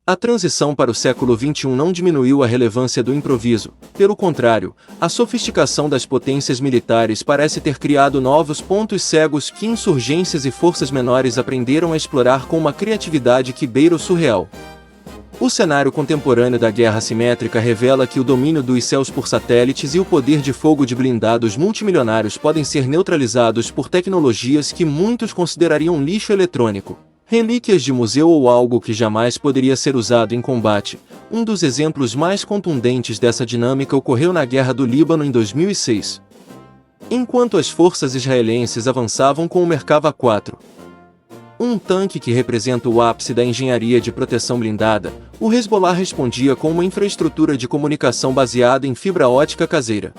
A transição para o século XXI não diminuiu a relevância do improviso. Pelo contrário, a sofisticação das potências militares parece ter criado novos pontos cegos que insurgências e forças menores aprenderam a explorar com uma criatividade que beira o surreal. O cenário contemporâneo da guerra assimétrica revela que o domínio dos céus por satélites e o poder de fogo de blindados multimilionários podem ser neutralizados por tecnologias que muitos considerariam lixo eletrônico. Relíquias de museu ou algo que jamais poderia ser usado em combate. Um dos exemplos mais contundentes dessa dinâmica ocorreu na Guerra do Líbano em 2006. Enquanto as forças israelenses avançavam com o Merkava 4, um tanque que representa o ápice da engenharia de proteção blindada, o Hezbollah respondia com uma infraestrutura de comunicação baseada em fibra ótica caseira.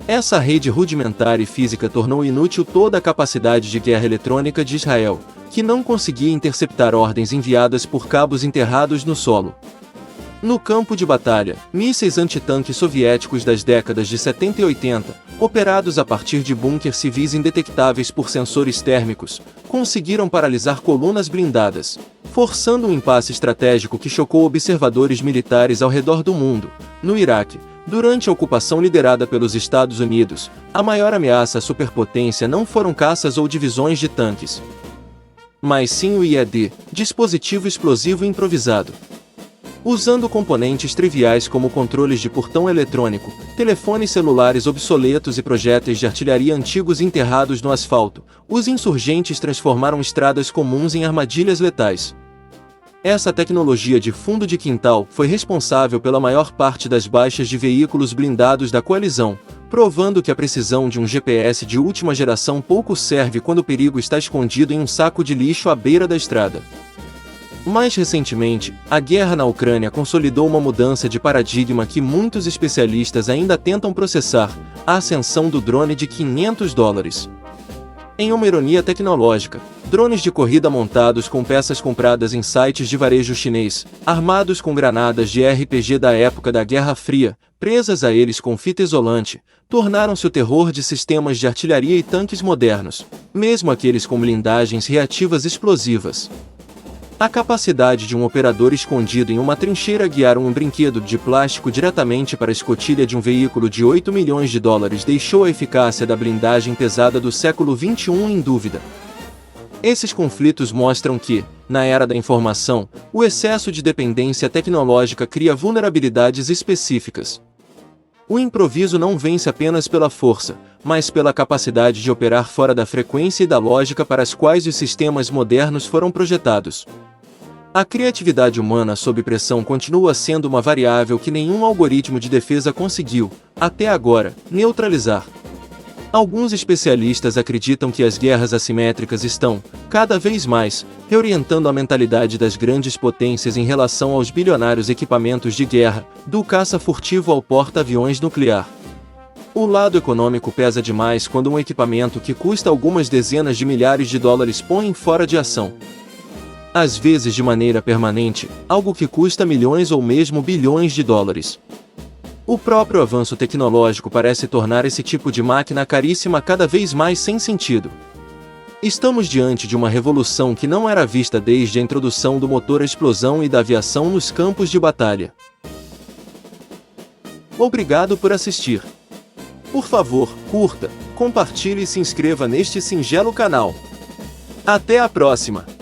Essa rede rudimentar e física tornou inútil toda a capacidade de guerra eletrônica de Israel, que não conseguia interceptar ordens enviadas por cabos enterrados no solo. No campo de batalha, mísseis antitanque soviéticos das décadas de 70 e 80, operados a partir de bunkers civis indetectáveis por sensores térmicos, conseguiram paralisar colunas blindadas, forçando um impasse estratégico que chocou observadores militares ao redor do mundo. No Iraque, durante a ocupação liderada pelos Estados Unidos, a maior ameaça à superpotência não foram caças ou divisões de tanques, mas sim o IED, dispositivo explosivo improvisado. Usando componentes triviais como controles de portão eletrônico, telefones celulares obsoletos e projéteis de artilharia antigos enterrados no asfalto, os insurgentes transformaram estradas comuns em armadilhas letais. Essa tecnologia de fundo de quintal foi responsável pela maior parte das baixas de veículos blindados da coalizão, provando que a precisão de um GPS de última geração pouco serve quando o perigo está escondido em um saco de lixo à beira da estrada. Mais recentemente, a guerra na Ucrânia consolidou uma mudança de paradigma que muitos especialistas ainda tentam processar: a ascensão do drone de $500. Em uma ironia tecnológica, drones de corrida montados com peças compradas em sites de varejo chinês, armados com granadas de RPG da época da Guerra Fria, presas a eles com fita isolante, tornaram-se o terror de sistemas de artilharia e tanques modernos, mesmo aqueles com blindagens reativas explosivas. A capacidade de um operador escondido em uma trincheira guiar um brinquedo de plástico diretamente para a escotilha de um veículo de $8 milhões deixou a eficácia da blindagem pesada do século XXI em dúvida. Esses conflitos mostram que, na era da informação, o excesso de dependência tecnológica cria vulnerabilidades específicas. O improviso não vence apenas pela força, mas pela capacidade de operar fora da frequência e da lógica para as quais os sistemas modernos foram projetados. A criatividade humana sob pressão continua sendo uma variável que nenhum algoritmo de defesa conseguiu, até agora, neutralizar. Alguns especialistas acreditam que as guerras assimétricas estão, cada vez mais, reorientando a mentalidade das grandes potências em relação aos bilionários equipamentos de guerra, do caça furtivo ao porta-aviões nuclear. O lado econômico pesa demais quando um equipamento que custa algumas dezenas de milhares de dólares põe fora de ação. Às vezes de maneira permanente, algo que custa milhões ou mesmo bilhões de dólares. O próprio avanço tecnológico parece tornar esse tipo de máquina caríssima cada vez mais sem sentido. Estamos diante de uma revolução que não era vista desde a introdução do motor à explosão e da aviação nos campos de batalha. Obrigado por assistir. Por favor, curta, compartilhe e se inscreva neste singelo canal. Até a próxima!